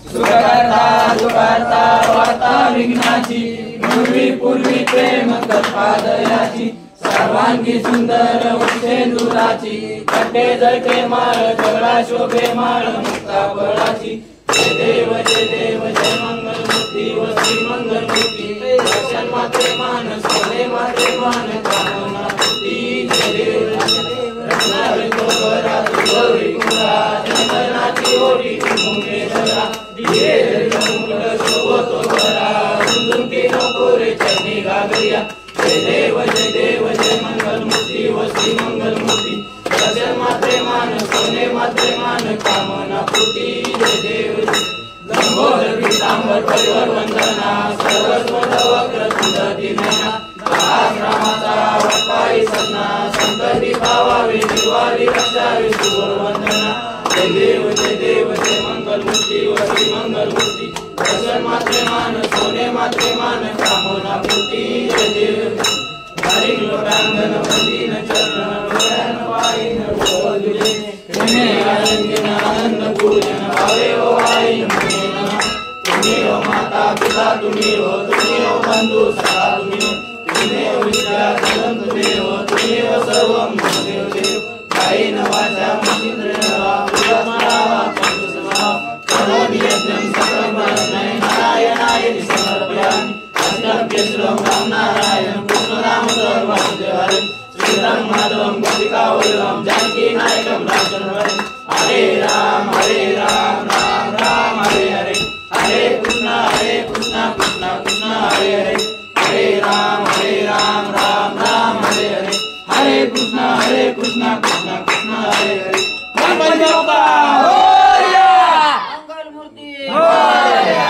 सुखकर्ता दुःखहर्ता वार्ता विघ्नाची पूर्वी पूर्वी प्रेम कल्पादयाची सर्वांगी सुंदर उषेंदुराची कटे जळके माळ जगळा शोभे माळ मुक्ता फळाची जय देव जय मंगल मूर्ती व श्री मंगल मूर्ती दर्शन मात्रे मान सोने मात्रे मान कामना मूर्ती जय देव रत्नावली गोबरा गौरी कुंडा चंदनाची ओढी मुंगेश्वरा दिये मुकुट शोभतो बरा झुंझुंकी नको रे चरणी घागरिया जय देव जय मंगल मूर्ती व श्री मंगल मूर्ती दर्शन मात्रे मान सोने मात्रे मान कामना पूर्ती जय देव लंबोदर पीतांबर परिवर वंदना सर्वस्वत वक्र सुंदरी नयना रामाचा वटपाई सन्ना संतती पावावे निर्वाली रक्षावे सुवर वंदना जय देव जय मंगल मूर्ती व श्री मंगल मूर्ती दर्शन मात्रे मान सोने मात्रे मान कामना पूर्ती जय देव हरिक लोटांगन वंदीन चरण लोयन वाइन रोजुले तुम्ही आनंद पूजन भावे ओ आई तुम्ही हो माता पिता तुम्ही हो बंधु सखा तुम्ही हो विद्या धन तुम्ही हो सर्व देव देव कायेन वाचा मनसेंद्रियर्वा पूजास्मरावा पंचसमा करोमि यज्ञं सकलं परस्मै नारायणाय समर्पयामि अष्टभ्यश्रम राम नारायण कृष्ण दामोदर वासुदेव श्रीराम माधवम गोपिकावल्लभम जानकी नायकम रामचंद्रम हरे राम राम राम हरे हरे हरे कृष्ण कृष्ण कृष्ण हरे हरे हरे राम राम राम हरे हरे हरे कृष्ण कृष्ण कृष्ण हरे हरे गणपति बाप्पा मोरया मंगल मूर्ती मोरया